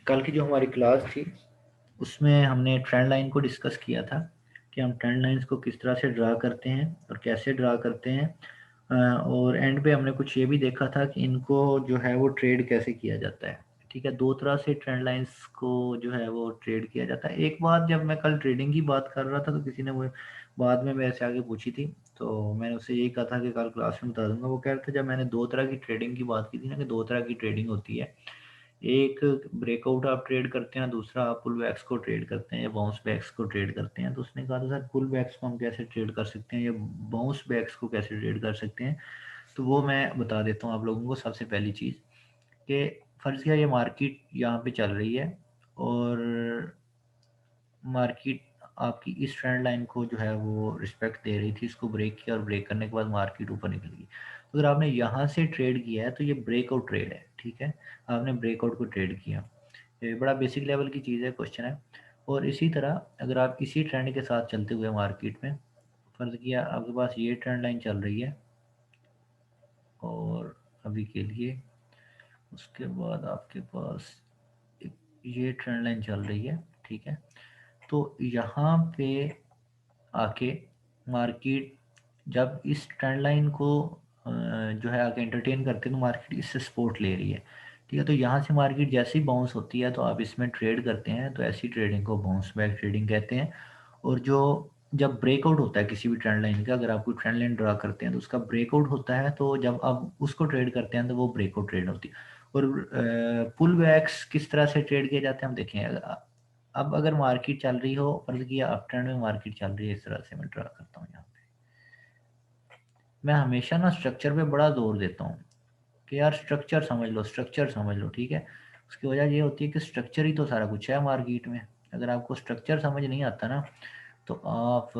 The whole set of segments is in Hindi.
कल की जो हमारी क्लास थी उसमें हमने ट्रेंड लाइन को डिस्कस किया था कि हम ट्रेंड लाइंस को किस तरह से ड्रा करते हैं और कैसे ड्रा करते हैं। और एंड पे हमने कुछ ये भी देखा था कि इनको जो है वो ट्रेड कैसे किया जाता है। ठीक है, दो तरह से ट्रेंड लाइंस को जो है वो ट्रेड किया जाता है। एक बात, जब मैं कल ट्रेडिंग की बात कर रहा था तो किसी ने वो बाद में मेरे से आगे पूछी थी, तो मैंने उससे यही कहा था कि कल क्लास में बता दूंगा। वो कह रहे थे जब मैंने दो तरह की ट्रेडिंग की बात की थी ना, कि दो तरह की ट्रेडिंग होती है, एक ब्रेकआउट आप ट्रेड करते हैं, दूसरा आप पुल बैक्स को ट्रेड करते हैं या बाउंस बैक्स को ट्रेड करते हैं। तो उसने कहा था सर पुल बैक्स को हम कैसे ट्रेड कर सकते हैं या बाउंस बैक्स को कैसे ट्रेड कर सकते हैं। तो वो मैं बता देता हूँ आप लोगों को। सबसे पहली चीज़ कि फ़र्ज़ किया ये मार्केट यहाँ पे चल रही है और मार्केट आपकी इस ट्रेंड लाइन को जो है वो रिस्पेक्ट दे रही थी, इसको ब्रेक किया और ब्रेक करने के बाद मार्केट ऊपर निकल गई। तो अगर आपने यहाँ से ट्रेड किया है तो ये ब्रेकआउट ट्रेड है। ठीक है, आपने ब्रेकआउट को ट्रेड किया। ये बड़ा बेसिक लेवल की चीज़ है, क्वेश्चन है। और इसी तरह अगर आप इसी ट्रेंड के साथ चलते हुए मार्केट में, फ़र्ज़ किया आपके पास ये ट्रेंड लाइन चल रही है और अभी के लिए उसके बाद आपके पास ये ट्रेंड लाइन चल रही है। ठीक है, तो यहाँ पे आके मार्केट जब इस ट्रेंड लाइन को जो है आके एंटरटेन करते हैं तो मार्केट इससे सपोर्ट ले रही है। ठीक है, तो यहाँ से मार्केट जैसे ही बाउंस होती है तो आप इसमें ट्रेड करते हैं, तो ऐसी ट्रेडिंग को बाउंस बैक ट्रेडिंग कहते हैं। और जो जब ब्रेकआउट होता है किसी भी ट्रेंड लाइन का, अगर आप कोई ट्रेंड लाइन ड्रा करते हैं तो उसका ब्रेकआउट होता है, तो जब आप उसको ट्रेड करते हैं तो वो ब्रेकआउट ट्रेड होती है। और पुल बैक्स किस तरह से ट्रेड किए जाते हैं हम देखें। अब अगर मार्केट चल रही हो, फर्ज किया अप ट्रेंड में मार्केट चल रही है, इस तरह से मैं ड्रा करता हूँ यहाँ पे। मैं हमेशा ना स्ट्रक्चर पे बड़ा जोर देता हूँ कि यार स्ट्रक्चर समझ लो, स्ट्रक्चर समझ लो। ठीक है, उसकी वजह ये होती है कि स्ट्रक्चर ही तो सारा कुछ है मार्केट में। अगर आपको स्ट्रक्चर समझ नहीं आता ना तो आप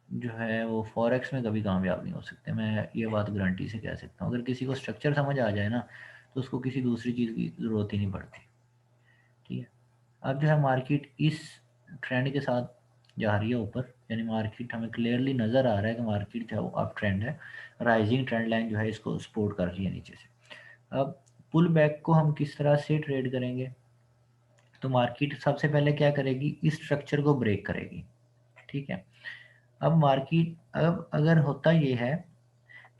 जो है वो फॉरेक्स में कभी कामयाब नहीं हो सकते। मैं ये बात गारंटी से कह सकता हूँ। अगर किसी को स्ट्रक्चर समझ आ जाए ना तो उसको किसी दूसरी चीज़ की ज़रूरत ही नहीं पड़ती। ठीक है, अब जो है मार्केट इस ट्रेंड के साथ जा रही है ऊपर, यानी मार्केट हमें क्लियरली नज़र आ रहा है कि मार्केट जो है वो अप ट्रेंड है। राइजिंग ट्रेंड लाइन जो है इसको सपोर्ट कर रही है नीचे से। अब पुल बैक को हम किस तरह से ट्रेड करेंगे, तो मार्केट सबसे पहले क्या करेगी, इस स्ट्रक्चर को ब्रेक करेगी। ठीक है, अब मार्केट अब अगर होता ये है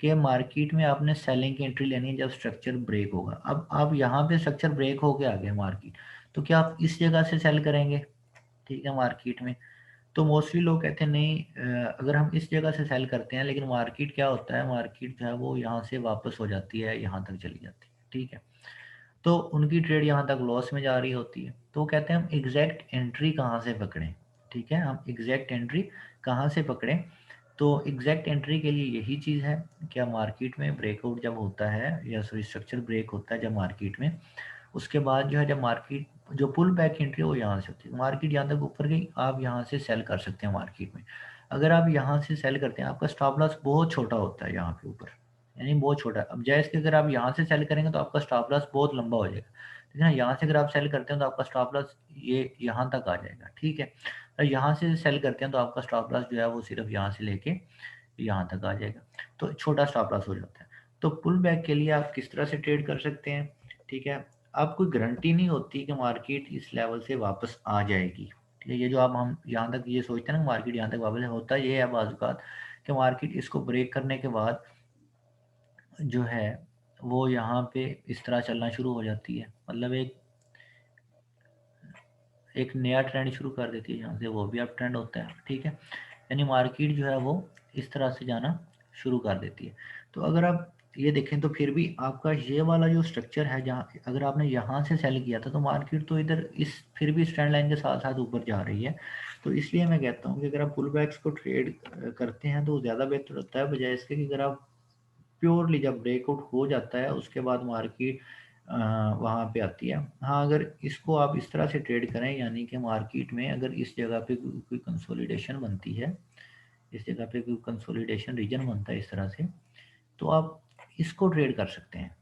कि मार्केट में आपने सेलिंग की एंट्री लेनी है जब स्ट्रक्चर ब्रेक होगा। अब आप यहाँ पे स्ट्रक्चर ब्रेक होके आ गया मार्केट, तो क्या आप इस जगह से सेल करेंगे? ठीक है, मार्केट में तो मोस्टली लोग कहते हैं नहीं, अगर हम इस जगह से सेल करते हैं, लेकिन मार्केट क्या होता है, मार्केट जो है वो यहाँ से वापस हो जाती है, यहाँ तक चली जाती है। ठीक है, तो उनकी ट्रेड यहाँ तक लॉस में जा रही होती है। तो वो कहते हैं हम एग्जैक्ट एंट्री कहाँ से पकड़ें। ठीक है, हम एग्जैक्ट एंट्री कहाँ से पकड़ें। तो एग्जैक्ट एंट्री के लिए यही चीज़ है, क्या मार्केट में ब्रेकआउट जब होता है या सॉरी स्ट्रक्चर ब्रेक होता है जब मार्केट में, उसके बाद जो है जब मार्केट जो पुल बैक एंट्री है वो यहाँ से होती है। मार्केट यहाँ तक ऊपर गई, आप यहाँ से सेल कर सकते हैं मार्केट में। अगर आप यहाँ से सेल करते हैं, आपका स्टॉप लॉस बहुत छोटा होता है यहाँ पे ऊपर, यानी बहुत छोटा है। अब जैसे कि अगर आप यहाँ से सेल करेंगे तो आपका स्टॉप लॉस बहुत लंबा हो जाएगा। ठीक है ना, यहाँ से अगर आप सेल करते हैं तो आपका स्टॉप लॉस ये यहाँ तक आ जाएगा। ठीक है, तो यहाँ से सेल करते हैं तो आपका स्टॉप लॉस जो है वो सिर्फ यहाँ से लेके यहाँ तक आ जाएगा, तो छोटा स्टॉप लॉस हो जाता है। तो पुल बैक के लिए आप किस तरह से ट्रेड कर सकते हैं। ठीक है, आप कोई गारंटी नहीं होती कि मार्केट इस लेवल से वापस आ जाएगी। ठीक है, ये जो आप हम यहाँ तक ये सोचते हैं ना मार्केट यहाँ तक वापस होता है, ये है बाज़ औक़ात कि मार्केट इसको ब्रेक करने के बाद जो है वो यहाँ पे इस तरह चलना शुरू हो जाती है, मतलब एक नया ट्रेंड शुरू कर देती है जहाँ से, वो भी अप ट्रेंड होता है। ठीक है, यानी मार्केट जो है वो इस तरह से जाना शुरू कर देती है। तो अगर आप ये देखें तो फिर भी आपका ये वाला जो स्ट्रक्चर है, जहाँ अगर आपने यहाँ से सेल किया था तो मार्केट तो इधर इस फिर भी स्ट्रेंड लाइन के साथ साथ ऊपर जा रही है। तो इसलिए मैं कहता हूँ कि अगर आप पुल बैक्स को ट्रेड करते हैं तो ज़्यादा बेहतर होता है, बजाय इसके कि अगर आप प्योरली जब ब्रेकआउट हो जाता है उसके बाद मार्केट वहाँ पे आती है। हाँ, अगर इसको आप इस तरह से ट्रेड करें, यानी कि मार्केट में अगर इस जगह पे कोई कंसोलिडेशन बनती है, इस जगह पे कोई कंसोलिडेशन रीजन बनता है इस तरह से, तो आप इसको ट्रेड कर सकते हैं।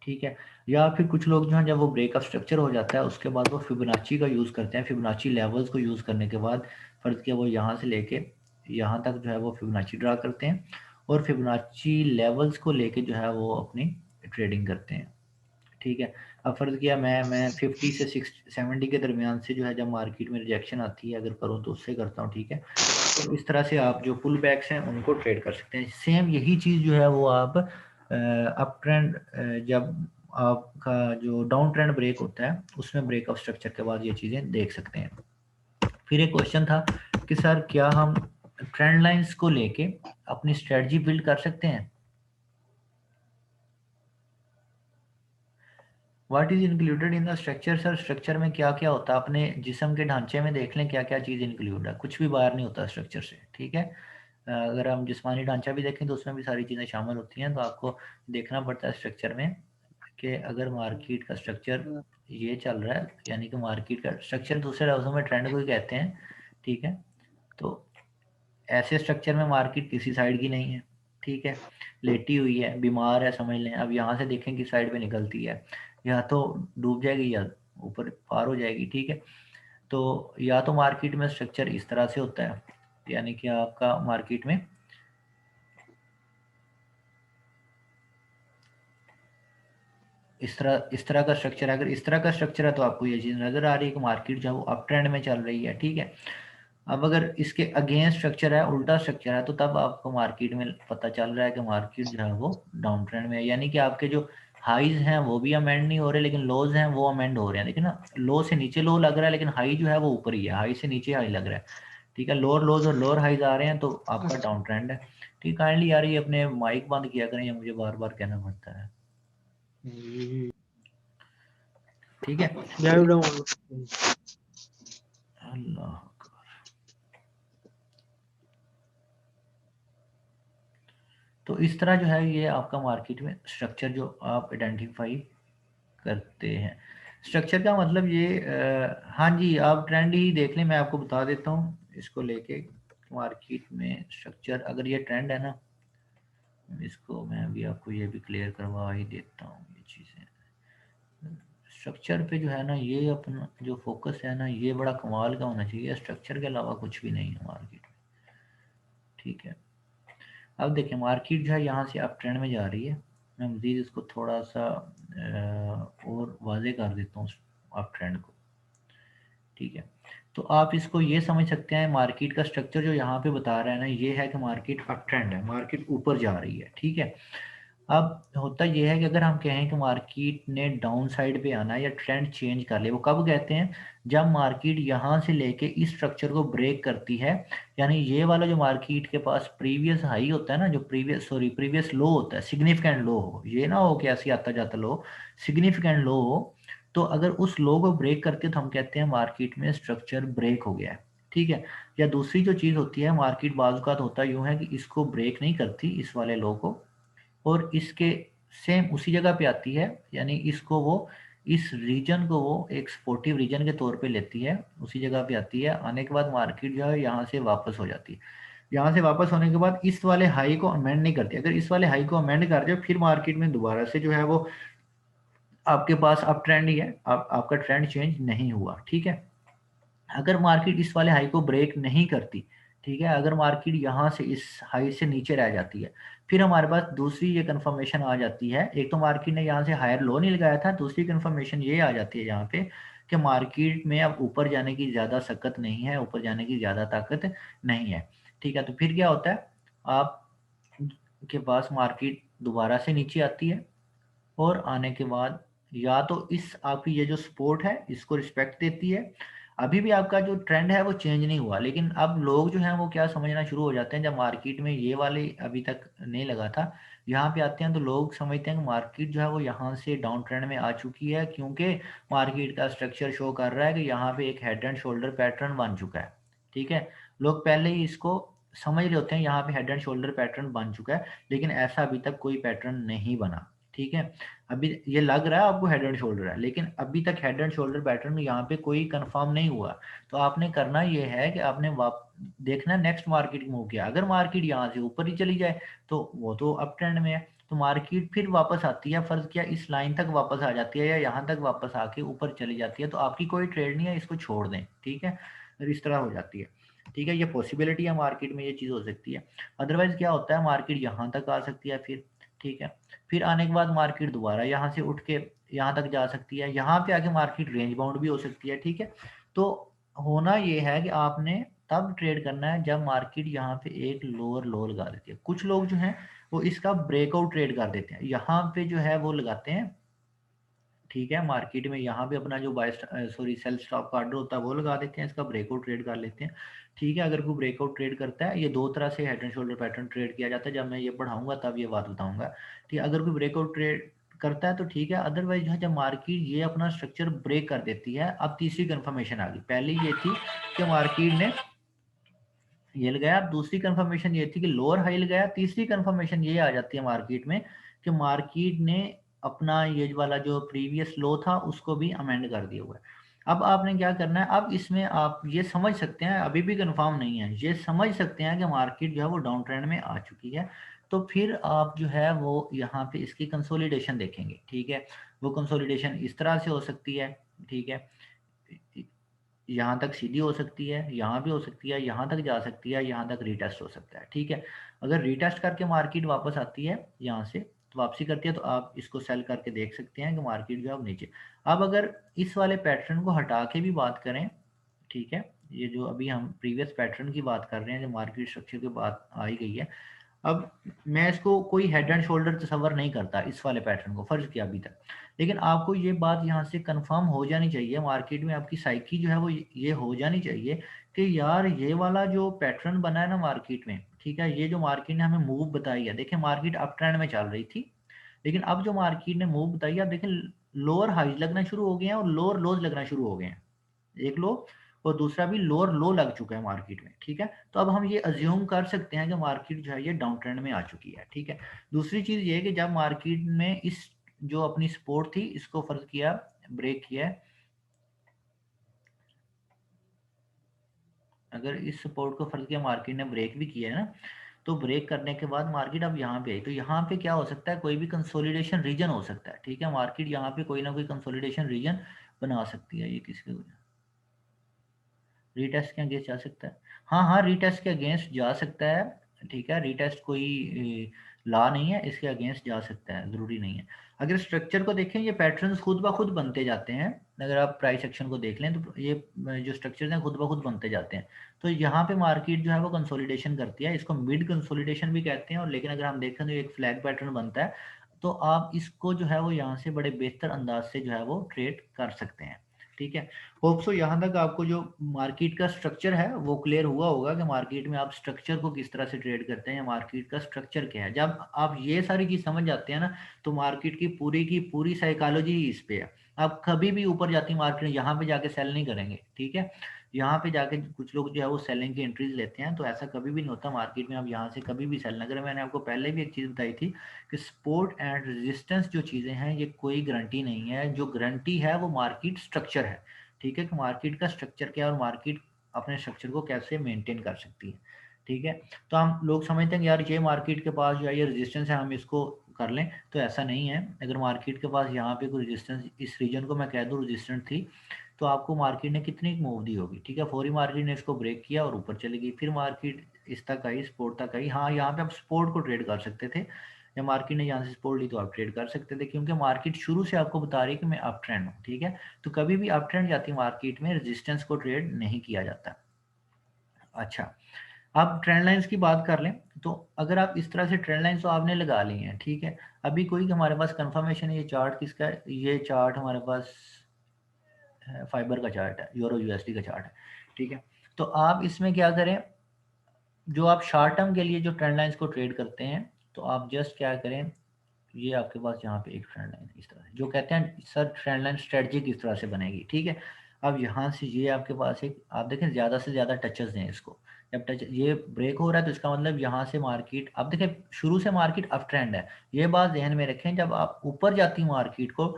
ठीक है, या फिर कुछ लोग जो हैं जब वो ब्रेकअप स्ट्रक्चर हो जाता है उसके बाद वो फिबोनाची का यूज़ करते हैं। फिबोनाची लेवल्स को यूज़ करने के बाद फ़र्ज़ किया वो यहाँ से लेके यहाँ तक जो है वो फिबोनाची ड्रा करते हैं और फिबोनाची लेवल्स को लेके जो है वो अपनी ट्रेडिंग करते हैं। ठीक है। अब फर्ज किया मैं 50 से 70 के दरमियान से जो है जब मार्केट में रिजेक्शन आती है अगर करूँ तो उससे करता हूँ, ठीक है। तो इस तरह से आप जो पुल बैक्स हैं उनको ट्रेड कर सकते हैं। सेम यही चीज़ जो है वो आप अप ट्रेंड जब आपका जो डाउन ट्रेंड ब्रेक होता है उसमें ब्रेकआउट स्ट्रक्चर के बाद ये चीज़ें देख सकते हैं। फिर एक क्वेश्चन था कि सर क्या हम ट्रेंड लाइंस को लेके अपनी स्ट्रेटजी बिल्ड कर सकते हैं? What is included in the structure? Sir structure में क्या क्या होता है? अपने जिस्म के ढांचे में देख लें क्या क्या चीज़ इंक्लूड है, कुछ भी बाहर नहीं होता स्ट्रक्चर से, ठीक है। अगर हम जिस्मानी ढांचा भी देखें तो उसमें भी सारी चीज़ें शामिल होती हैं, तो आपको देखना पड़ता है स्ट्रक्चर में कि अगर मार्केट का स्ट्रक्चर ये चल रहा है, यानी कि मार्केट का स्ट्रक्चर दूसरे लफ्ज़ों में ट्रेंड को ही कहते हैं, ठीक है। तो ऐसे स्ट्रक्चर में मार्केट किसी साइड की नहीं है, ठीक है, लेटी हुई है, बीमार है समझ लें। अब यहाँ से देखें कि साइड पे निकलती है, या तो डूब जाएगी या ऊपर पार हो जाएगी, ठीक है। तो या तो मार्केट में स्ट्रक्चर इस तरह से होता है, यानी कि आपका मार्केट में इस तरह का स्ट्रक्चर है। अगर इस तरह का स्ट्रक्चर है तो आपको ये चीज़ नज़र आ रही है कि मार्केट जो है वो अप ट्रेंड में चल रही है, ठीक है। अब अगर इसके अगेंस्ट स्ट्रक्चर है, उल्टा स्ट्रक्चर है, तो तब आपको मार्केट में पता चल रहा है कि मार्केट जो है वो डाउन ट्रेंड में है, यानी कि आपके जो हाईज हैं वो भी अमेंड नहीं हो रहे लेकिन लोज हैं वो अमेंड हो रहे हैं। देखिए ना, लो से नीचे लो लग रहा है लेकिन हाई जो है वो ऊपर ही है, हाई से नीचे हाई लग रहा है, ठीक है। लोअर लोज और लोअर हाईज आ रहे हैं तो आपका डाउन ट्रेंड है, ठीक। काइंडली यार ये अपने माइक बंद किया करें, ये मुझे बार बार कहना पड़ता है, ठीक है। अल्लाह, तो इस तरह जो है ये आपका मार्केट में स्ट्रक्चर जो आप आइडेंटिफाई करते हैं। स्ट्रक्चर का मतलब ये हाँ जी, आप ट्रेंड ही देख लें, मैं आपको बता देता हूँ इसको लेके। मार्केट में स्ट्रक्चर अगर ये ट्रेंड है ना, इसको मैं अभी आपको ये भी क्लियर करवा ही देता हूँ ये चीज़ें। स्ट्रक्चर पे जो है ना ये अपना जो फोकस है ना ये बड़ा कमाल का होना चाहिए, स्ट्रक्चर के अलावा कुछ भी नहीं है मार्केट में, ठीक है। अब देखिए मार्केट जो है यहाँ से अप ट्रेंड में जा रही है, मैं मज़ीद इसको थोड़ा सा और वाज़े कर देता हूँ अप ट्रेंड को, ठीक है। तो आप इसको ये समझ सकते हैं मार्केट का स्ट्रक्चर जो यहाँ पे बता रहा है ना ये है कि मार्केट अप ट्रेंड है, मार्केट ऊपर जा रही है, ठीक है। अब होता ये है कि अगर हम कहें कि मार्केट ने डाउन साइड पे आना है या ट्रेंड चेंज कर ले, वो कब कहते हैं? जब मार्केट यहाँ से लेके इस स्ट्रक्चर को ब्रेक करती है, यानी ये वाला जो मार्केट के पास प्रीवियस हाई होता है ना, जो प्रीवियस लो होता है, सिग्निफिकेंट लो हो, ये ना हो कि ऐसे आता जाता लो, सिग्निफिकेंट लो हो, तो अगर उस लो को ब्रेक करती है तो हम कहते हैं मार्केट में स्ट्रक्चर ब्रेक हो गया है, ठीक है। या दूसरी जो चीज़ होती है, मार्केट बाजुकात होता यूँ है कि इसको ब्रेक नहीं करती इस वाले लो को, और इसके सेम उसी जगह पे आती है, यानी इसको वो इस रीजन को वो एक सपोर्टिव रीजन के तौर पे लेती है, उसी जगह पे आती है, आने के बाद मार्केट जो है यहाँ से वापस हो जाती है। यहाँ से वापस होने के बाद इस वाले हाई को अमेंड नहीं करती, अगर इस वाले हाई को अमेंड कर दे फिर मार्केट में दोबारा से जो है वो आपके पास अप ट्रेंड ही है, आपका ट्रेंड चेंज नहीं हुआ, ठीक है। अगर मार्केट इस वाले हाई को ब्रेक नहीं करती, ठीक है, अगर मार्केट यहाँ से इस हाई से नीचे रह जाती है, फिर हमारे पास दूसरी ये कंफर्मेशन आ जाती है। एक तो मार्केट ने यहाँ से हायर लो नहीं लगाया था, दूसरी कंफर्मेशन ये आ जाती है यहाँ पे कि मार्केट में अब ऊपर जाने की ज़्यादा सकत नहीं है, ऊपर जाने की ज़्यादा ताकत नहीं है, ठीक है। तो फिर क्या होता है, आप के पास मार्केट दोबारा से नीचे आती है, और आने के बाद या तो इस आपकी ये जो सपोर्ट है इसको रिस्पेक्ट देती है, अभी भी आपका जो ट्रेंड है वो चेंज नहीं हुआ, लेकिन अब लोग जो हैं वो क्या समझना शुरू हो जाते हैं, जब मार्केट में ये वाले अभी तक नहीं लगा था, यहाँ पे आते हैं तो लोग समझते हैं कि मार्केट जो है वो यहाँ से डाउन ट्रेंड में आ चुकी है, क्योंकि मार्केट का स्ट्रक्चर शो कर रहा है कि यहाँ पे एक हेड एंड शोल्डर पैटर्न बन चुका है, ठीक है। लोग पहले ही इसको समझ रहे होते हैं यहाँ पे हेड एंड शोल्डर पैटर्न बन चुका है, लेकिन ऐसा अभी तक कोई पैटर्न नहीं बना, ठीक है। अभी ये लग रहा है आपको हेड एंड शोल्डर है, लेकिन अभी तक हेड एंड शोल्डर पैटर्न यहाँ पे कोई कंफर्म नहीं हुआ। तो आपने करना ये है कि आपने देखना नेक्स्ट मार्केट मूव किया, अगर मार्केट यहाँ से ऊपर ही चली जाए तो वो तो अप ट्रेंड में है, तो मार्केट फिर वापस आती है, फर्ज किया इस लाइन तक वापस आ जाती है या यहाँ तक वापस आके ऊपर चली जाती है, तो आपकी कोई ट्रेड नहीं है, इसको छोड़ दें, ठीक है। अगर इस तरह हो जाती है, ठीक है, ये पॉसिबिलिटी है मार्केट में, ये चीज़ हो सकती है। अदरवाइज क्या होता है, मार्केट यहाँ तक आ सकती है फिर, ठीक है, फिर आने के बाद मार्केट दोबारा यहाँ से उठ के यहाँ तक जा सकती है, यहाँ पे आके मार्केट रेंज बाउंड भी हो सकती है, ठीक है। तो होना ये है कि आपने तब ट्रेड करना है जब मार्केट यहाँ पे एक लोअर लो लगा देती है। कुछ लोग जो हैं वो इसका ब्रेकआउट ट्रेड कर देते हैं, यहाँ पे जो है वो लगाते हैं, ठीक है। मार्केट में यहाँ पे अपना जो बाय सॉरी सेल स्टॉप का ऑर्डर होता है वो लगा देते हैं, इसका ब्रेकआउट ट्रेड कर लेते हैं, ठीक है। अगर कोई ब्रेकआउट ट्रेड करता है, ये दो तरह से head and shoulder pattern trade किया जाता है, जब मैं ये पढ़ाऊंगा तब ये बात बताऊंगा, ठीक है। अगर कोई ब्रेकआउट ट्रेड करता है तो ठीक है, अदरवाइज जो है जब मार्केट ये अपना स्ट्रक्चर ब्रेक कर देती है, अब तीसरी कंफर्मेशन आ गई। पहले ये थी कि मार्केट ने ये लगाया, अब दूसरी कंफर्मेशन ये थी कि लोअर हाई लगाया, तीसरी कंफर्मेशन ये आ जाती है मार्केट में कि मार्केट ने अपना ये वाला जो प्रीवियस लो था उसको भी अमेंड कर दिया हुआ है। अब आपने क्या करना है, अब इसमें आप ये समझ सकते हैं, अभी भी कंफर्म नहीं है, ये समझ सकते हैं कि मार्केट जो है वो डाउन ट्रेंड में आ चुकी है, तो फिर आप जो है वो यहाँ पे इसकी कंसोलिडेशन देखेंगे, ठीक है। वो कंसोलिडेशन इस तरह से हो सकती है, ठीक है, यहाँ तक सीधी हो सकती है, यहाँ भी हो सकती है, यहाँ तक जा सकती है, यहाँ तक रीटेस्ट हो सकता है, ठीक है। अगर रीटेस्ट करके मार्केट वापस आती है यहाँ से, तो वापसी करती है, तो आप इसको सेल करके देख सकते हैं कि मार्केट जो है अब नीचे। अब अगर इस वाले पैटर्न को हटा के भी बात करें, ठीक है, ये जो अभी हम प्रीवियस पैटर्न की बात कर रहे हैं, जो मार्केट स्ट्रक्चर की बात आई गई है, अब मैं इसको कोई हेड एंड शोल्डर तस्वर नहीं करता इस वाले पैटर्न को, फर्ज किया अभी तक, लेकिन आपको ये बात यहाँ से कंफर्म हो जानी चाहिए, मार्केट में आपकी साइकी जो है वो ये हो जानी चाहिए कि यार ये वाला जो पैटर्न बना है ना मार्केट में, ठीक है, ये जो मार्केट ने हमें मूव बताई है, देखिए मार्केट अप ट्रेंड में चल रही थी, लेकिन अब जो मार्केट ने मूव बताई है, आप देखें लोअर हाइज लगना शुरू हो गए हैं और लोअर लोज लगना शुरू हो गए हैं, एक लो और दूसरा भी लोअर लो लग चुका है मार्केट में, ठीक है। तो अब हम ये अज्यूम कर सकते हैं कि मार्केट जो है ये डाउन ट्रेंड में आ चुकी है, ठीक है। दूसरी चीज ये है कि जब मार्केट में इस जो अपनी सपोर्ट थी इसको फर्ज किया ब्रेक किया है, अगर इस सपोर्ट को फर्ज किया मार्केट ने ब्रेक भी किया है ना, तो ब्रेक करने के बाद मार्केट अब यहाँ पे आई, तो यहाँ पे क्या हो सकता है, कोई भी कंसोलिडेशन रीजन हो सकता है, ठीक है। मार्केट यहाँ पे कोई ना कोई कंसोलिडेशन रीजन बना सकती है, ये किसके रीटेस्ट के अगेंस्ट जा सकता है, हाँ हाँ रीटेस्ट के अगेंस्ट जा सकता है, ठीक है। रीटेस्ट कोई लॉ नहीं है, इसके अगेंस्ट जा सकता है, ज़रूरी नहीं है। अगर स्ट्रक्चर को देखें, ये पैटर्न्स खुद ब खुद बनते जाते हैं, अगर आप प्राइस एक्शन को देख लें तो ये जो स्ट्रक्चर्स हैं खुद ब खुद बनते जाते हैं। तो यहाँ पे मार्केट जो है वो कंसोलिडेशन करती है, इसको मिड कंसोलिडेशन भी कहते हैं, और लेकिन अगर हम देखें तो एक फ्लैग पैटर्न बनता है, तो आप इसको जो है वो यहाँ से बड़े बेहतर अंदाज से जो है वो ट्रेड कर सकते हैं, ठीक है। होप सो यहाँ तक आपको जो मार्केट का स्ट्रक्चर है वो क्लियर हुआ होगा कि मार्केट में आप स्ट्रक्चर को किस तरह से ट्रेड करते हैं या मार्केट का स्ट्रक्चर क्या है। जब आप ये सारी चीज समझ जाते हैं ना, तो मार्केट की पूरी साइकोलॉजी ही इस पे है। आप कभी भी ऊपर जाती मार्केट यहाँ पे जाके सेल नहीं करेंगे, ठीक है। यहाँ पे जाके कुछ लोग जो है वो सेलिंग की एंट्रीज लेते हैं, तो ऐसा कभी भी नहीं होता मार्केट में, आप यहाँ से कभी भी सेल ना करें। मैंने आपको पहले भी एक चीज़ बताई थी कि सपोर्ट एंड रेजिस्टेंस जो चीज़ें हैं ये कोई गारंटी नहीं है, जो गारंटी है वो मार्केट स्ट्रक्चर है, ठीक है, कि मार्केट का स्ट्रक्चर क्या है और मार्केट अपने स्ट्रक्चर को कैसे मेंटेन कर सकती है, ठीक है। तो हम लोग समझते हैं कि यार ये मार्केट के पास जो है ये रेजिस्टेंस है, हम इसको कर लें, तो ऐसा नहीं है। अगर मार्केट के पास यहाँ पे कोई रेजिस्टेंस, इस रीजन को मैं कह दूँ रेजिस्टेंट थी, तो आपको मार्केट ने कितनी मूव दी होगी, ठीक है। फौरी मार्केट ने इसको ब्रेक किया और ऊपर चली गई, फिर मार्केट इस तक आई, सपोर्ट तक आई, हाँ यहाँ पे आप सपोर्ट को ट्रेड कर सकते थे, या मार्केट ने यहाँ से सपोर्ट ली तो आप ट्रेड कर सकते थे, क्योंकि मार्केट शुरू से आपको बता रही है कि मैं अप ट्रेंड हूँ, ठीक है। तो कभी भी अप ट्रेंड जाती मार्केट में रेजिस्टेंस को ट्रेड नहीं किया जाता। अच्छा, अब ट्रेंड लाइंस की बात कर लें, तो अगर आप इस तरह से ट्रेंड लाइंस तो आपने लगा ली हैं, ठीक है। अभी कोई हमारे पास कंफर्मेशन है, ये चार्ट किसका है, ये चार्ट हमारे पास फाइबर का चार्ट है, यूरो यूएसडी का चार्ट है, ठीक है। तो आप इसमें क्या करें, जो आप शॉर्ट टर्म के लिए जो ट्रेंड लाइंस को ट्रेड करते हैं, तो आप जस्ट क्या करें, ये आपके पास यहाँ पे एक ट्रेंड लाइन इस तरह से, जो कहते हैं सर ट्रेंड लाइन स्ट्रेटजी किस तरह से बनेगी, ठीक है। अब यहाँ से ये आपके पास एक, आप देखें ज़्यादा से ज़्यादा टचेस हैं इसको, जब टच ये ब्रेक हो रहा है तो इसका मतलब यहाँ से मार्केट, अब देखें शुरू से मार्केट अप ट्रेंड है, ये बात ध्यान में रखें। जब आप ऊपर जाती मार्केट को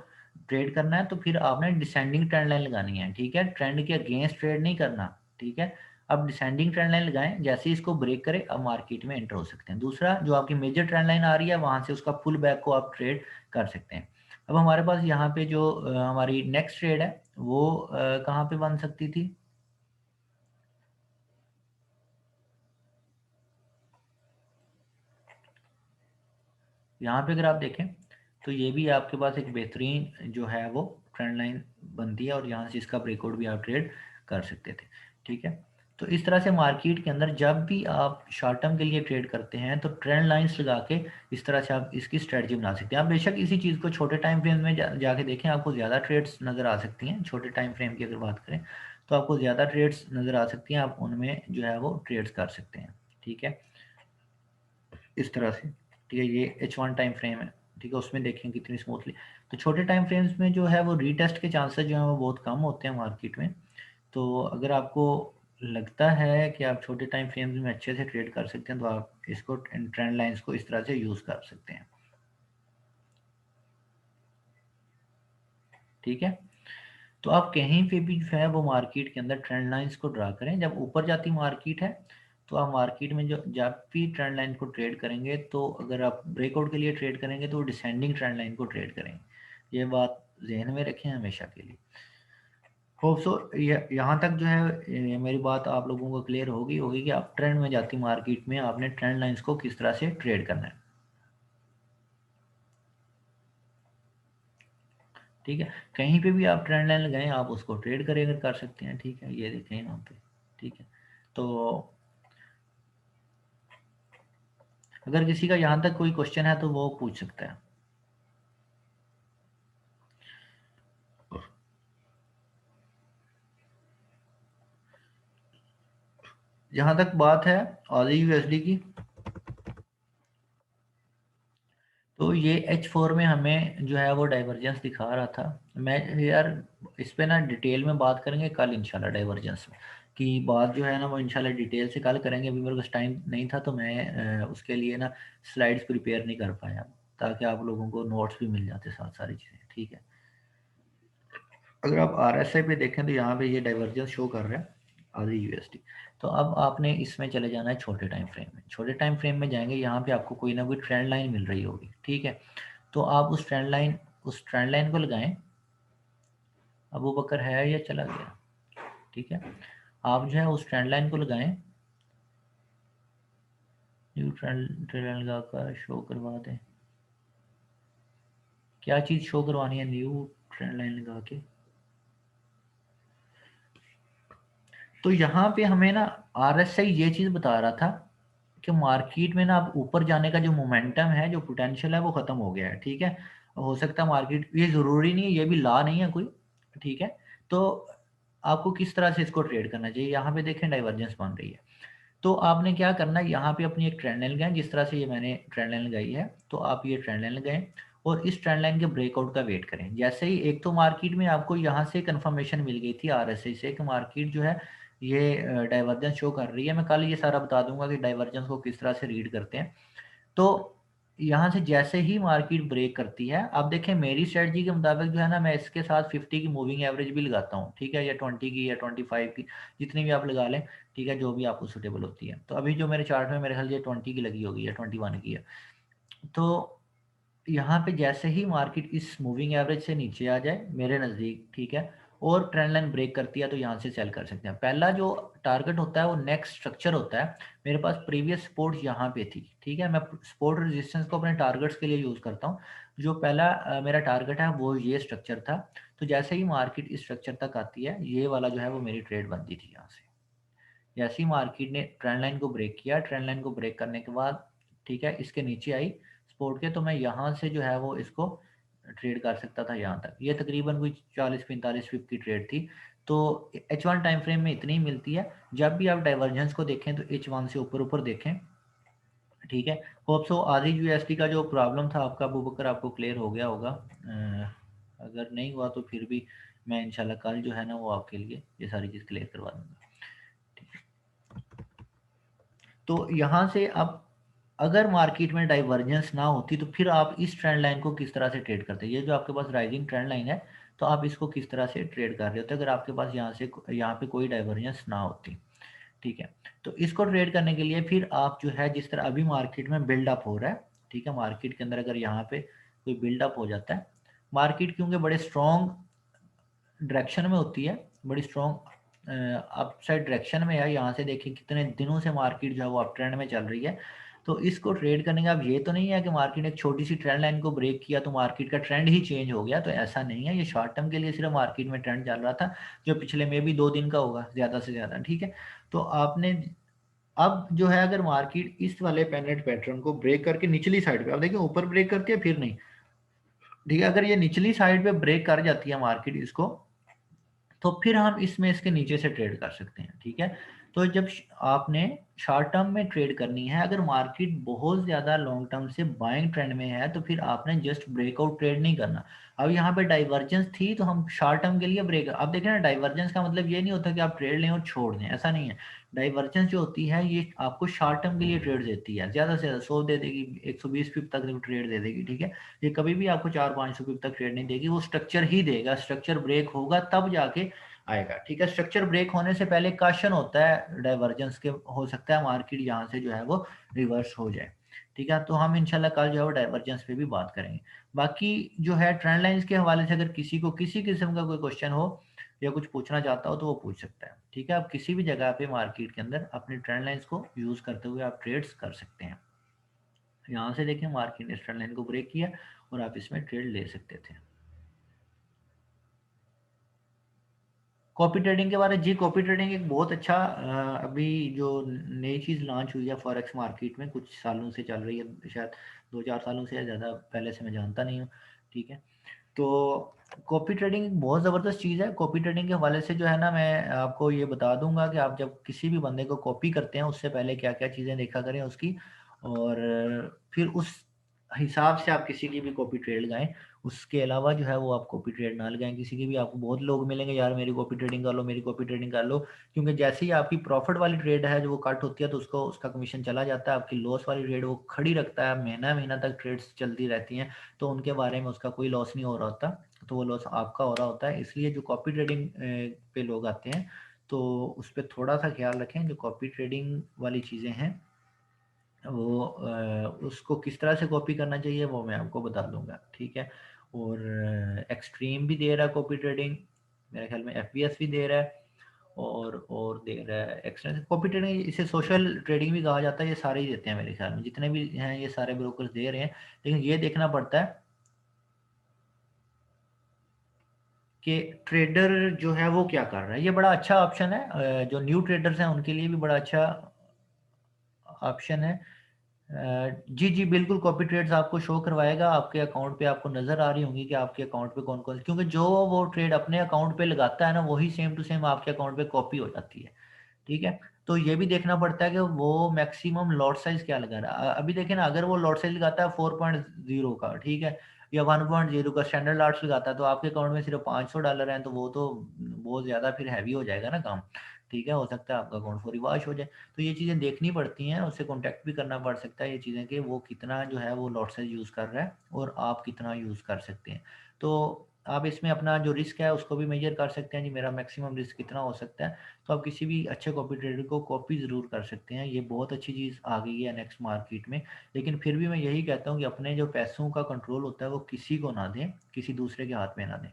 ट्रेड करना है तो फिर आपने डिसेंडिंग ट्रेंड लाइन लगानी है, ठीक है, ट्रेंड के अगेंस्ट ट्रेड नहीं करना, ठीक है। अब डिसेंडिंग ट्रेंड लाइन लगाएं, जैसे ही इसको ब्रेक करें अब मार्केट में एंटर हो सकते हैं। दूसरा, जो आपकी मेजर ट्रेंड लाइन आ रही है वहां से उसका पुल बैक को आप ट्रेड कर सकते हैं। अब हमारे पास यहाँ पे जो हमारी नेक्स्ट ट्रेड है वो कहाँ पे बन सकती थी, यहाँ पे अगर आप देखें तो ये भी आपके पास एक बेहतरीन जो है वो ट्रेंड लाइन बनती है और यहाँ से इसका ब्रेकआउट भी आप ट्रेड कर सकते थे। ठीक है, तो इस तरह से मार्केट के अंदर जब भी आप शॉर्ट टर्म के लिए ट्रेड करते हैं तो ट्रेंड लाइंस लगा के इस तरह से आप इसकी स्ट्रेटजी बना सकते हैं। आप बेशक इसी चीज़ को छोटे टाइम फ्रेम में जाके देखें, आपको ज़्यादा ट्रेड्स नज़र आ सकती हैं। छोटे टाइम फ्रेम की अगर बात करें तो आपको ज़्यादा ट्रेड्स नज़र आ सकती हैं, आप उनमें जो है वो ट्रेड्स कर सकते हैं। ठीक है, इस तरह से। ठीक है, ये H1 टाइम फ्रेम है। ठीक है, उसमें देखें कितनी स्मूथली। तो छोटे टाइम फ्रेम्स में जो है वो रीटेस्ट के चांसेस जो हैं वो बहुत कम होते हैं मार्केट में। तो अगर आपको लगता है कि आप छोटे टाइम फ्रेम्स में अच्छे से ट्रेड कर सकते हैं तो आप इसको ट्रेंड लाइंस को इस तरह से यूज़ कर सकते हैं। ठीक है, तो आप कहीं पे भी जो है वो मार्केट के अंदर ट्रेंड लाइंस को ड्रा करें। जब ऊपर जाती मार्केट है तो आप मार्केट में जो जब भी ट्रेंड लाइन को ट्रेड करेंगे तो अगर आप ब्रेकआउट के लिए ट्रेड करेंगे तो डिसेंडिंग ट्रेंड लाइन को ट्रेड करेंगे। ये बात जहन में रखें हमेशा के लिए। होप सो यहाँ तक जो है मेरी बात आप लोगों को क्लियर होगी होगी कि आप ट्रेंड में जाती मार्केट में आपने ट्रेंड लाइंस को किस तरह से ट्रेड करना है। ठीक है, कहीं पे भी आप ट्रेंड लाइन लगाएं आप उसको ट्रेड करें कर सकते हैं। ठीक है, ये देखें यहाँ पे। ठीक है, तो अगर किसी का यहाँ तक कोई क्वेश्चन है तो वो पूछ सकता है। जहाँ तक बात है ऑजी यूएसडी की, तो ये H4 में हमें जो है वो डाइवर्जेंस दिखा रहा था। मैं यार इस पे ना डिटेल में बात करेंगे कल इंशाल्लाह, डाइवर्जेंस की बात जो है ना वो इंशाल्लाह डिटेल से कल करेंगे। अभी मेरे पास टाइम नहीं था तो मैं उसके लिए ना स्लाइड्स प्रिपेयर नहीं कर पाया, ताकि आप लोगों को नोट्स भी मिल जाते साथ सारी चीज़ें। ठीक है, अगर आप RSI पे देखें तो यहाँ पे ये डाइवर्जेंस शो कर रहा है आधी यूएसडी। तो अब आपने इसमें चले जाना है छोटे टाइम फ्रेम में। छोटे टाइम फ्रेम में जाएंगे, यहाँ पे आपको कोई ना कोई ट्रेंड लाइन मिल रही होगी। ठीक है, तो आप उस ट्रेंड लाइन को लगाएं। अबू बकर है या चला गया? ठीक है, आप जो है उस ट्रेंड लाइन को लगाएं। न्यू ट्रेंड लाइन लगा कर शो करवा दें। क्या चीज़ शो करवानी है न्यू ट्रेंड लाइन लगा के? तो यहाँ पे हमें ना RSI ये चीज़ बता रहा था कि मार्केट में ना अब ऊपर जाने का जो मोमेंटम है, जो पोटेंशियल है वो ख़त्म हो गया है। ठीक है, हो सकता है मार्केट, ये ज़रूरी नहीं है, ये भी ला नहीं है कोई। ठीक है, तो आपको किस तरह से इसको ट्रेड करना चाहिए, यहाँ पे देखें डाइवर्जेंस बन रही है। तो आपने क्या करना है, यहाँ पे अपनी एक ट्रेंड लाइन लगाएं। जिस तरह से ये मैंने ट्रेंड लाइन लगाई है तो आप ये ट्रेंड लाइन लगाएं और इस ट्रेंड लाइन के ब्रेकआउट का वेट करें। जैसे ही एक तो मार्केट में आपको यहाँ से कंफर्मेशन मिल गई थी RSI से कि मार्केट जो है ये डाइवर्जेंस शो कर रही है। मैं कल ये सारा बता दूंगा कि डाइवर्जेंस को किस तरह से रीड करते हैं। तो यहाँ से जैसे ही मार्केट ब्रेक करती है, आप देखें मेरी स्ट्रेटजी के मुताबिक जो है ना, मैं इसके साथ 50 की मूविंग एवरेज भी लगाता हूँ। ठीक है, या 20 की या 25 की, जितनी भी आप लगा लें। ठीक है, जो भी आपको सूटेबल होती है। तो अभी जो मेरे चार्ट में मेरे ख्याल ये 20 की लगी होगी या 21 की है। तो यहाँ पे जैसे ही मार्केट इस मूविंग एवरेज से नीचे आ जाए मेरे नज़दीक, ठीक है, और ट्रेंड लाइन ब्रेक करती है तो यहाँ से सेल कर सकते हैं। पहला जो टारगेट होता है वो नेक्स्ट स्ट्रक्चर होता है। मेरे पास प्रीवियस सपोर्ट यहाँ पे थी। ठीक है, मैं सपोर्ट रेजिस्टेंस को अपने टारगेट्स के लिए यूज़ करता हूँ। जो पहला मेरा टारगेट है वो ये स्ट्रक्चर था। तो जैसे ही मार्केट इस स्ट्रक्चर तक आती है, ये वाला जो है वो मेरी ट्रेड बनती थी यहाँ से। जैसे ही मार्केट ने ट्रेंड लाइन को ब्रेक किया, ट्रेंड लाइन को ब्रेक करने के बाद, ठीक है, इसके नीचे आई सपोर्ट के, तो मैं यहाँ से जो है वो इसको ट्रेड कर सकता था यहाँ तक। ये तकरीबन कोई 40 45 पिप की ट्रेड थी। तो H1 टाइम फ्रेम में इतनी ही मिलती है। जब भी आप डाइवर्जेंस को देखें तो H1 से ऊपर ऊपर देखें। ठीक है, होप सो आधी USD का जो प्रॉब्लम था आपका अबू बकर आपको क्लियर हो गया होगा। अगर नहीं हुआ तो फिर भी मैं इंशाल्लाह कल जो है ना वो आपके लिए ये सारी चीज़ क्लियर करवा दूंगा। तो यहाँ से अब अगर मार्केट में डाइवर्जेंस ना होती तो फिर आप इस ट्रेंड लाइन को किस तरह से ट्रेड करते? ये जो आपके पास राइजिंग ट्रेंड लाइन है, तो आप इसको किस तरह से ट्रेड कर रहे होते अगर आपके पास यहाँ पे कोई डाइवर्जेंस ना होती? ठीक है, तो इसको ट्रेड करने के लिए फिर आप जो है जिस तरह अभी मार्केट में बिल्डअप हो रहा है, ठीक है, मार्केट के अंदर अगर यहाँ पे कोई बिल्डअप हो जाता है, मार्केट क्योंकि बड़े स्ट्रॉन्ग डायरेक्शन में होती है, बड़ी स्ट्रॉन्ग अपसाइड डायरेक्शन में है। यहाँ से देखिए कितने दिनों से मार्केट जो है वो अप ट्रेंड में चल रही है। तो इसको ट्रेड करने का अब ये तो नहीं है कि मार्केट ने एक छोटी सी ट्रेंड लाइन को ब्रेक किया तो मार्केट का ट्रेंड ही चेंज हो गया, तो ऐसा नहीं है। ये शॉर्ट टर्म के लिए सिर्फ मार्केट में ट्रेंड चल रहा था जो पिछले में भी 2 दिन का होगा ज़्यादा से ज़्यादा, ठीक है। तो आपने अब जो है अगर मार्केट इस वाले पेनेट पैटर्न को ब्रेक करके निचली साइड पे, अब देखिए ऊपर ब्रेक करती है फिर नहीं, ठीक है, अगर ये निचली साइड पे ब्रेक कर जाती है मार्केट इसको, तो फिर हम इसमें इसके नीचे से ट्रेड कर सकते हैं, ठीक है। तो जब आपने शॉर्ट टर्म में ट्रेड करनी है, अगर मार्केट बहुत ज़्यादा लॉन्ग टर्म से बाइंग ट्रेंड में है तो फिर आपने जस्ट ब्रेकआउट ट्रेड नहीं करना। अब यहाँ पे डाइवर्जेंस थी तो हम शॉर्ट टर्म के लिए ब्रेक, अब देखें ना डाइवर्जेंस का मतलब ये नहीं होता कि आप ट्रेड लें और छोड़ दें, ऐसा नहीं है। डाइवर्जेंस जो होती है ये आपको शॉर्ट टर्म के लिए ट्रेड देती है, ज़्यादा से ज़्यादा 100 दे देगी, 120 पिप तक ट्रेड दे देगी, ठीक है। ये कभी भी आपको 400-500 पिप तक ट्रेड नहीं देगी, वो स्ट्रक्चर ही देगा, स्ट्रक्चर ब्रेक होगा तब जाके आएगा, ठीक है। स्ट्रक्चर ब्रेक होने से पहले क्वेश्चन होता है डाइवर्जेंस के, हो सकता है मार्केट यहाँ से जो है वो रिवर्स हो जाए, ठीक है। तो हम इंशाल्लाह कल जो है वो डाइवर्जेंस पे भी बात करेंगे। बाकी जो है ट्रेंड लाइंस के हवाले से अगर किसी को किसी किस्म का कोई क्वेश्चन हो या कुछ पूछना चाहता हो तो वो पूछ सकता है, ठीक है। आप किसी भी जगह पे मार्केट के अंदर अपने ट्रेंड लाइंस को यूज़ करते हुए आप ट्रेड्स कर सकते हैं। यहाँ से देखिए मार्केट ने ट्रेंड लाइन को ब्रेक किया और आप इसमें ट्रेड ले सकते थे। कॉपी ट्रेडिंग के बारे जी, कॉपी ट्रेडिंग एक बहुत अच्छा अभी जो नई चीज़ लॉन्च हुई है फॉरेक्स मार्केट में, कुछ सालों से चल रही है, शायद 2-4 सालों से, ज़्यादा पहले से मैं जानता नहीं हूँ, ठीक है। तो कॉपी ट्रेडिंग एक बहुत ज़बरदस्त चीज़ है। कॉपी ट्रेडिंग के हवाले से जो है ना मैं आपको ये बता दूंगा कि आप जब किसी भी बंदे को कॉपी करते हैं उससे पहले क्या क्या चीज़ें देखा करें उसकी, और फिर उस हिसाब से आप किसी की भी कॉपी ट्रेड लगाएं। उसके अलावा जो है वो आप कॉपी ट्रेड ना लगाएं किसी की भी। आपको बहुत लोग मिलेंगे यार मेरी कॉपी ट्रेडिंग कर लो, मेरी कॉपी ट्रेडिंग कर लो, क्योंकि जैसे ही आपकी प्रॉफिट वाली ट्रेड है जो वो कट होती है तो उसको उसका कमीशन चला जाता है। आपकी लॉस वाली ट्रेड वो खड़ी रखता है, महीना महीना तक ट्रेड्स चलती रहती हैं, तो उनके बारे में उसका कोई लॉस नहीं हो रहा होता, तो वो लॉस आपका हो रहा होता है। इसलिए जो कॉपी ट्रेडिंग पे लोग आते हैं तो उस पर थोड़ा सा ख्याल रखें। जो कॉपी ट्रेडिंग वाली चीज़ें हैं वो उसको किस तरह से कॉपी करना चाहिए वो मैं आपको बता दूंगा, ठीक है। और एक्सट्रीम भी दे रहा है कॉपी ट्रेडिंग, मेरे ख्याल में एफबीएस भी दे रहा है, और दे रहा है एक्सटेंसिव कॉपी ट्रेडिंग, इसे सोशल ट्रेडिंग भी कहा जाता है। ये सारे ही देते हैं मेरे ख्याल में, जितने भी हैं ये सारे ब्रोकर्स दे रहे हैं। लेकिन ये देखना पड़ता है कि ट्रेडर जो है वो क्या कर रहा है। ये बड़ा अच्छा ऑप्शन है, जो न्यू ट्रेडर्स हैं उनके लिए भी बड़ा अच्छा ऑप्शन है। जी जी बिल्कुल, कॉपी ट्रेड्स आपको शो करवाएगा, आपके अकाउंट पे आपको नज़र आ रही होंगी कि आपके अकाउंट पे कौन कौन, क्योंकि जो वो ट्रेड अपने अकाउंट पे लगाता है ना वही सेम टू सेम आपके अकाउंट पे कॉपी हो जाती है, ठीक है। तो ये भी देखना पड़ता है कि वो मैक्सिमम लॉट साइज क्या लगा रहा है। अभी देखें ना, अगर वो लॉट साइज लगाता है 4.0 का, ठीक है, या 1.0 का स्टैंडर्ड लॉट्स लगाता है, तो आपके अकाउंट में सिर्फ $500 हैं, तो वो तो बहुत ज़्यादा फिर हैवी हो जाएगा ना काम, ठीक है। हो सकता है आपका अकाउंट फुरी वॉश हो जाए। तो ये चीज़ें देखनी पड़ती हैं, उससे कॉन्टैक्ट भी करना पड़ सकता है ये चीज़ें कि वो कितना जो है वो लॉट साइज यूज़ कर रहा है और आप कितना यूज़ कर सकते हैं। तो आप इसमें अपना जो रिस्क है उसको भी मेजर कर सकते हैं, जी मेरा मैक्सिमम रिस्क कितना हो सकता है। तो आप किसी भी अच्छे कॉपी ट्रेडर को कॉपी ज़रूर कर सकते हैं, ये बहुत अच्छी चीज़ आ गई है नेक्स्ट मार्केट में। लेकिन फिर भी मैं यही कहता हूँ कि अपने जो पैसों का कंट्रोल होता है वो किसी को ना दें, किसी दूसरे के हाथ में ना दें,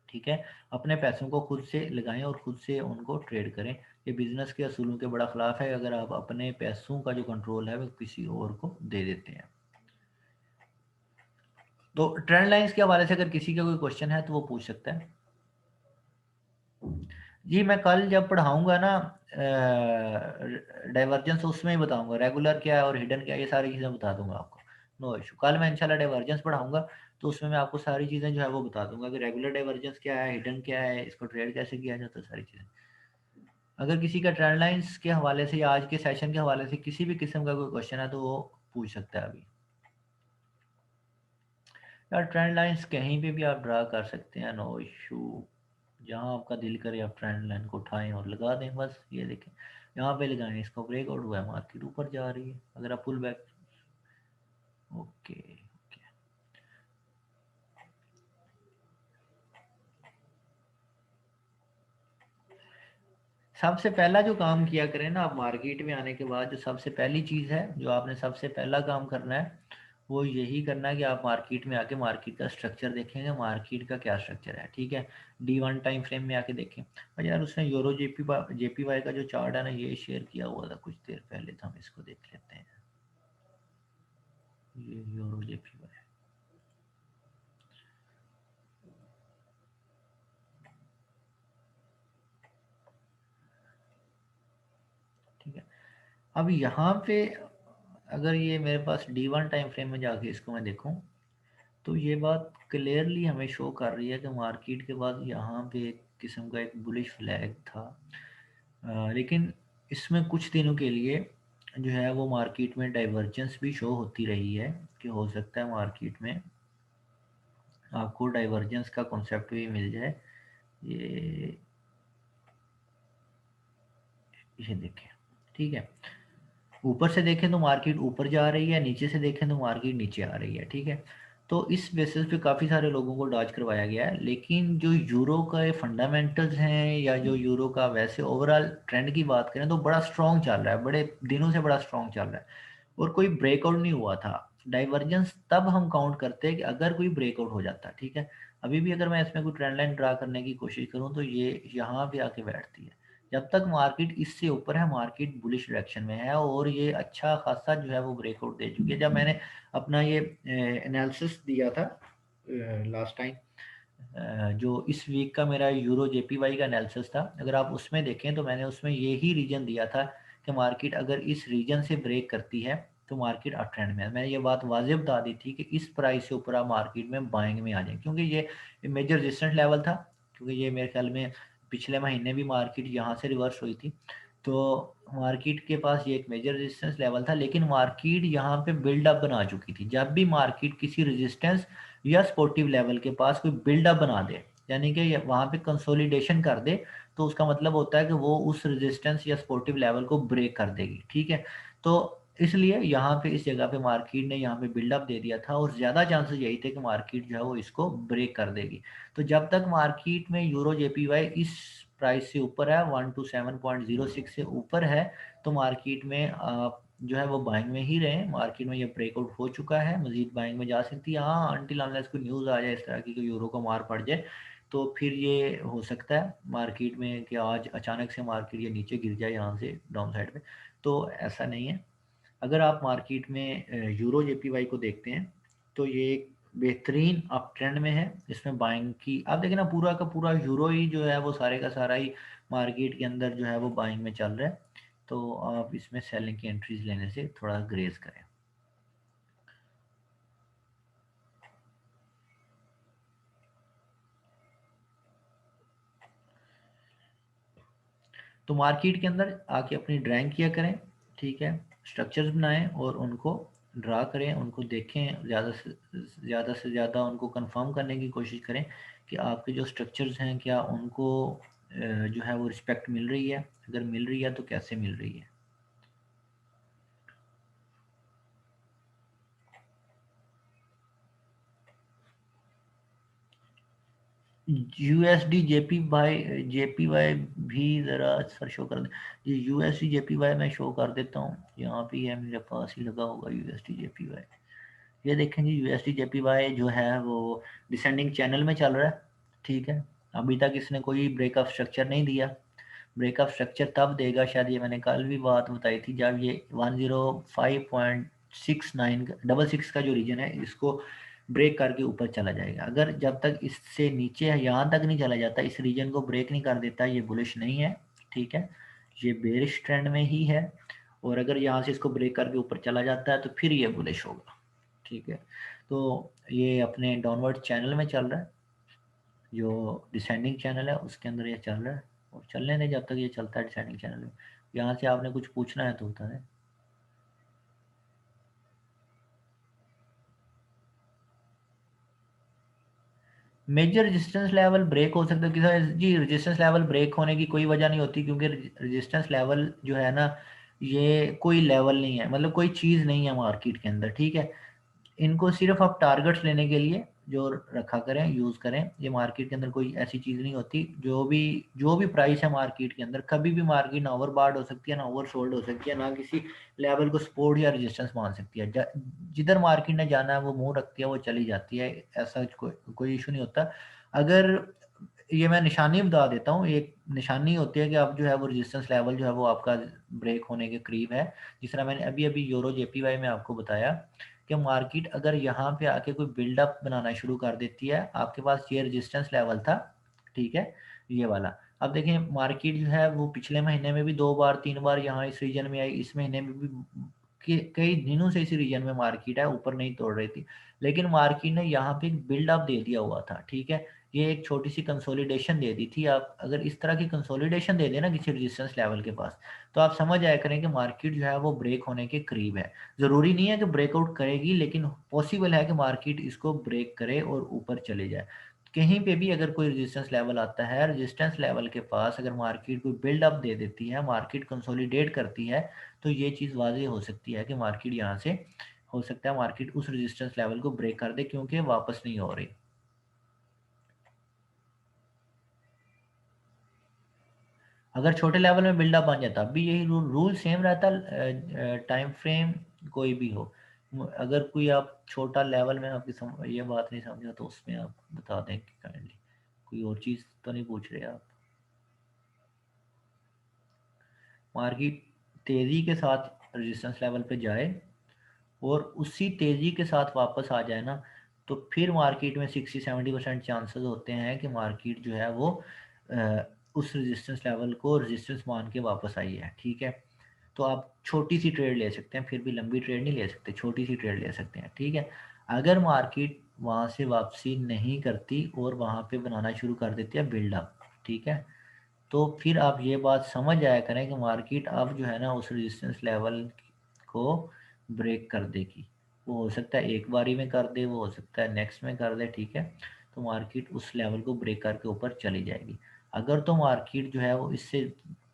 ठीक है। अपने पैसों को खुद से लगाएं और खुद से उनको ट्रेड करें। ये बिजनेस के असूलों के बड़ा खिलाफ है अगर आप अपने पैसों का जो कंट्रोल है वो किसी और को दे देते हैं। तो ट्रेंड लाइंस के हवाले से अगर किसी का कोई क्वेश्चन है तो वो पूछ सकता है। जी मैं कल जब पढ़ाऊंगा ना डाइवर्जेंस, उसमें ही बताऊंगा रेगुलर क्या है और हिडन क्या है, ये सारी चीज़ें बता दूंगा आपको, नो इशू। कल मैं इंशाल्लाह डाइवर्जेंस पढ़ाऊंगा तो उसमें मैं आपको सारी चीज़ें जो है वो बता दूंगा कि रेगुलर डाइवर्जेंस क्या है, हिडन क्या है, इसको ट्रेड कैसे किया जाता है, सारी चीज़ें। अगर किसी का ट्रेंड लाइंस के हवाले से या आज के सेशन के हवाले से किसी भी किस्म का कोई क्वेश्चन है तो वो पूछ सकता है अभी। यार ट्रेंड लाइंस कहीं पे भी आप ड्रा कर सकते हैं, नो इशू। जहाँ आपका दिल करे आप ट्रेंड लाइन को उठाएं और लगा दें, बस ये देखें यहाँ पे लगाएं, इसको ब्रेकआउट हुआ है, मार्केट ऊपर जा रही है, अगर आप पुल बैक, ओके ओके। सबसे पहला जो काम किया करें ना आप मार्केट में आने के बाद, जो सबसे पहली चीज़ है जो आपने सबसे पहला काम करना है वो यही करना है कि आप मार्केट में आके मार्केट का स्ट्रक्चर देखेंगे, मार्केट का क्या स्ट्रक्चर है, ठीक है। D1 टाइम फ्रेम में आके देखें। और यार उसने यूरो जेपीवाई का जो चार्ट है ना ये शेयर किया हुआ था कुछ देर पहले, तो हम इसको देख लेते हैं। ये यूरो जेपीवाई, ठीक है। अब यहाँ पे अगर ये मेरे पास D1 टाइम फ्रेम में जाके इसको मैं देखूं, तो ये बात क्लियरली हमें शो कर रही है कि मार्केट के बाद यहाँ पे एक किस्म का एक बुलिश फ्लैग था। लेकिन इसमें कुछ दिनों के लिए जो है वो मार्केट में डाइवर्जेंस भी शो होती रही है, कि हो सकता है मार्केट में आपको डाइवर्जेंस का कॉन्सेप्ट भी मिल जाए। ये ये देखें, ठीक है। ऊपर से देखें तो मार्केट ऊपर जा रही है, नीचे से देखें तो मार्केट नीचे आ रही है, ठीक है। तो इस बेसिस पे काफ़ी सारे लोगों को डॉज करवाया गया है, लेकिन जो यूरो का ये फंडामेंटल्स हैं या जो यूरो का वैसे ओवरऑल ट्रेंड की बात करें तो बड़ा स्ट्रॉन्ग चल रहा है, बड़े दिनों से बड़ा स्ट्रॉन्ग चल रहा है, और कोई ब्रेकआउट नहीं हुआ था। डाइवर्जेंस तब हम काउंट करते हैं कि अगर कोई ब्रेकआउट हो जाता है, ठीक है। अभी भी अगर मैं इसमें कोई ट्रेंड लाइन ड्रा करने की कोशिश करूं तो ये यहाँ पे आके बैठती है। जब तक मार्केट इससे ऊपर है, मार्केट बुलिश डायरेक्शन में है, और ये अच्छा खासा जो है वो ब्रेकआउट दे चुकी है। जब मैंने अपना ये एनालिसिस दिया था लास्ट टाइम, जो इस वीक का मेरा यूरो जेपीवाई का एनालिसिस था, अगर आप उसमें देखें तो मैंने उसमें यही रीजन दिया था कि मार्केट अगर इस रीजन से ब्रेक करती है तो मार्केट अप ट्रेंड में है। मैंने ये बात वाजिब बता दी थी कि इस प्राइस से ऊपर आप मार्केट में बाइंग में आ जाए, क्योंकि ये मेजर रेजिस्टेंस लेवल था, क्योंकि ये मेरे ख्याल में पिछले महीने भी मार्केट यहाँ से रिवर्स हुई थी। तो मार्केट के पास ये एक मेजर रेजिस्टेंस लेवल था, लेकिन मार्केट यहाँ पे बिल्डअप बना चुकी थी। जब भी मार्केट किसी रेजिस्टेंस या सपोर्टिव लेवल के पास कोई बिल्डअप बना दे, यानी कि वहाँ पे कंसोलिडेशन कर दे, तो उसका मतलब होता है कि वो उस रेजिस्टेंस या सपोर्टिव लेवल को ब्रेक कर देगी, ठीक है। तो इसलिए यहाँ पे इस जगह पे मार्केट ने यहाँ पे बिल्डअप दे दिया था, और ज़्यादा चांसेस यही थे कि मार्केट जो है वो इसको ब्रेक कर देगी। तो जब तक मार्केट में यूरो जेपीवाई इस प्राइस से ऊपर है, 127.06 से ऊपर है, तो मार्केट में आप जो है वो बाइंग में ही रहे। मार्केट में ये ब्रेकआउट हो चुका है, मजीद बाइंग में जा सकती है। हाँ, अनटिल अनलेस कोई न्यूज़ आ जाए इस तरह की कि यूरो को मार पड़ जाए, तो फिर ये हो सकता है मार्केट में कि आज अचानक से मार्केट ये नीचे गिर जाए यहाँ से डाउन साइड पे। तो ऐसा नहीं है। अगर आप मार्केट में यूरो जेपीवाई को देखते हैं तो ये एक बेहतरीन अप ट्रेंड में है। इसमें बाइंग की आप देखें ना, पूरा का पूरा यूरो ही जो है वो सारे का सारा ही मार्केट के अंदर जो है वो बाइंग में चल रहा है। तो आप इसमें सेलिंग की एंट्रीज लेने से थोड़ा ग्रेस करें। तो मार्केट के अंदर आके अपनी ड्राइंग किया करें, ठीक है। स्ट्रक्चर्स बनाएं और उनको ड्रा करें, उनको देखें, ज़्यादा उनको कंफर्म करने की कोशिश करें कि आपके जो स्ट्रक्चर्स हैं क्या उनको जो है वो रिस्पेक्ट मिल रही है। अगर मिल रही है तो कैसे मिल रही है। यूएसडी जेपीवाई भी ज़रा सर शो कर दे। ये यूएसडी जेपीवाई मैं शो कर देता हूँ, यहाँ पे है मेरे पास ही लगा होगा यूएसडी जेपीवाई। ये देखेंगे यूएसडी जेपीवाई जो है वो डिसेंडिंग चैनल में चल रहा है, ठीक है। अभी तक इसने कोई ब्रेकअप स्ट्रक्चर नहीं दिया। ब्रेकअप स्ट्रक्चर तब देगा, शायद ये मैंने कल भी बात बताई थी, जब ये 105.69 का जो रीजन है इसको ब्रेक करके ऊपर चला जाएगा। अगर जब तक इससे नीचे है यहाँ तक नहीं चला जाता, इस रीजन को ब्रेक नहीं कर देता, ये बुलिश नहीं है, ठीक है। ये बेरिश ट्रेंड में ही है। और अगर यहाँ से इसको ब्रेक करके ऊपर चला जाता है तो फिर ये बुलिश होगा, ठीक है। तो ये अपने डाउनवर्ड चैनल में चल रहा है, जो डिसेंडिंग चैनल है उसके अंदर ये चल रहा है, और चलने दें जब तक ये चलता है डिसेंडिंग चैनल में। यहाँ से आपने कुछ पूछना है तो बता दें। मेजर रेजिस्टेंस लेवल ब्रेक हो सकता है किसी जी। रेजिस्टेंस लेवल ब्रेक होने की कोई वजह नहीं होती, क्योंकि रेजिस्टेंस लेवल जो है ना, ये कोई लेवल नहीं है, मतलब कोई चीज़ नहीं है मार्केट के अंदर, ठीक है। इनको सिर्फ आप टारगेट्स लेने के लिए जो रखा करें, यूज़ करें। ये मार्केट के अंदर कोई ऐसी चीज़ नहीं होती। जो भी प्राइस है मार्केट के अंदर, कभी भी मार्केट ना ओवरबॉट हो सकती है, ना ओवर सोल्ड हो सकती है, ना किसी लेवल को सपोर्ट या रेजिस्टेंस मान सकती है। जिधर मार्केट ने जाना है वो मुंह रखती है, वो चली जाती है। ऐसा कोई इशू नहीं होता। अगर ये मैं निशानी बता देता हूँ, एक निशानी होती है कि आप जो है वो रेजिस्टेंस लेवल जो है वो आपका ब्रेक होने के करीब है। जिस तरह मैंने अभी अभी यूरो जेपीवाई में आपको बताया कि मार्केट अगर यहाँ पे आके कोई बिल्डअप बनाना शुरू कर देती है, आपके पास ये रेजिस्टेंस लेवल था, ठीक है, ये वाला। अब देखिए मार्केट जो है वो पिछले महीने में भी 2 बार 3 बार यहाँ इस रीजन में आई, इस महीने में भी कई दिनों से इस रीजन में मार्केट है, ऊपर नहीं तोड़ रही थी, लेकिन मार्केट ने यहाँ पे एक बिल्डअप दे दिया हुआ था, ठीक है। ये एक छोटी सी कंसोलिडेशन दे दी थी। आप अगर इस तरह की कंसोलिडेशन दे देना किसी रेजिस्टेंस लेवल के पास, तो आप समझ आया करें कि मार्केट जो है वो ब्रेक होने के करीब है। ज़रूरी नहीं है कि ब्रेकआउट करेगी, लेकिन पॉसिबल है कि मार्केट इसको ब्रेक करे और ऊपर चले जाए। कहीं पे भी अगर कोई रेजिस्टेंस लेवल आता है, रेजिस्टेंस लेवल के पास अगर मार्केट कोई बिल्डअप दे देती है, मार्केट कंसोलिडेट करती है, तो ये चीज़ वाज़ेह हो सकती है कि मार्केट यहाँ से, हो सकता है मार्केट उस रेजिस्टेंस लेवल को ब्रेक कर दे, क्योंकि वापस नहीं हो रही। अगर छोटे लेवल में बिल्डअप बन जाता, तब भी यही रूल सेम रहता, टाइम फ्रेम कोई भी हो। अगर कोई आप छोटा लेवल में आपकी ये बात नहीं समझा, तो उसमें आप बता दें कि काइंडली कोई और चीज़ तो नहीं पूछ रहे आप। मार्केट तेज़ी के साथ रेजिस्टेंस लेवल पे जाए और उसी तेज़ी के साथ वापस आ जाए ना, तो फिर मार्केट में 60-70% चांसेस होते हैं कि मार्केट जो है वो अ, उस रेजिस्टेंस लेवल को रेजिस्टेंस मान के वापस आई है, ठीक है। तो आप छोटी सी ट्रेड ले सकते हैं, फिर भी लंबी ट्रेड नहीं ले सकते, छोटी सी ट्रेड ले सकते हैं, ठीक है। अगर मार्केट वहाँ से वापसी नहीं करती और वहाँ पे बनाना शुरू कर देती है बिल्डअप, ठीक है, तो फिर आप ये बात समझ जाया करें कि मार्केट अब जो है ना उस रेजिस्टेंस लेवल को ब्रेक कर देगी। वो हो सकता है एक बारी में कर दे, वो हो सकता है नेक्स्ट में कर दे, ठीक है। तो मार्केट उस लेवल को ब्रेक करके ऊपर चली जाएगी। अगर तो मार्केट जो है वो इससे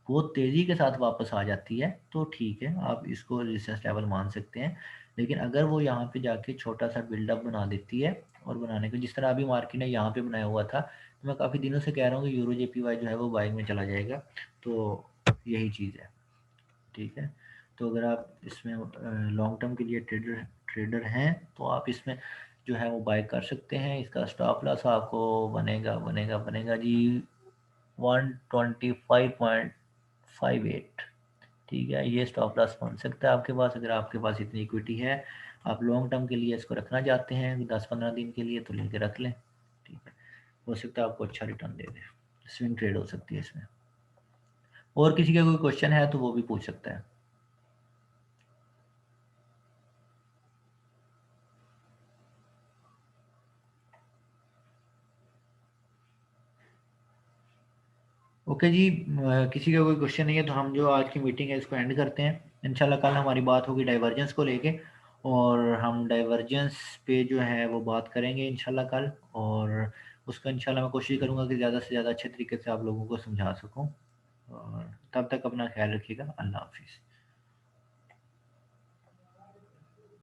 बहुत तेज़ी के साथ वापस आ जाती है, तो ठीक है, आप इसको रेजिस्टेंस लेवल मान सकते हैं। लेकिन अगर वो यहाँ पे जाके छोटा सा बिल्डअप बना देती है, और बनाने को जिस तरह अभी मार्केट ने यहाँ पे बनाया हुआ था, तो मैं काफ़ी दिनों से कह रहा हूँ कि यूरो जेपीवाई जो है वो बाइंग में चला जाएगा। तो यही चीज़ है, ठीक है। तो अगर आप इसमें लॉन्ग टर्म के लिए ट्रेडर ट्रेडर हैं, तो आप इसमें जो है वो बाय कर सकते हैं। इसका स्टॉप लॉस आपको बनेगा जी 125.58, ठीक है। ये स्टॉप लॉस बन सकता है आपके पास, अगर आपके पास इतनी इक्विटी है, आप लॉन्ग टर्म के लिए इसको रखना चाहते हैं 10-15 दिन के लिए, तो लेके रख लें, ठीक है। हो सकता है आपको अच्छा रिटर्न दे दे, स्विंग ट्रेड हो सकती है इसमें। और किसी का कोई क्वेश्चन है तो वो भी पूछ सकता है। ओके जी, किसी का कोई क्वेश्चन नहीं है तो हम जो आज की मीटिंग है इसको एंड करते हैं। इंशाल्लाह कल हमारी बात होगी डाइवर्जेंस को लेके, और हम डाइवर्जेंस पे जो है वो बात करेंगे इंशाल्लाह कल। और उसका इंशाल्लाह मैं कोशिश करूँगा कि ज़्यादा से ज़्यादा अच्छे तरीके से आप लोगों को समझा सकूँ। और तब तक अपना ख्याल रखिएगा। अल्लाह हाफिज़।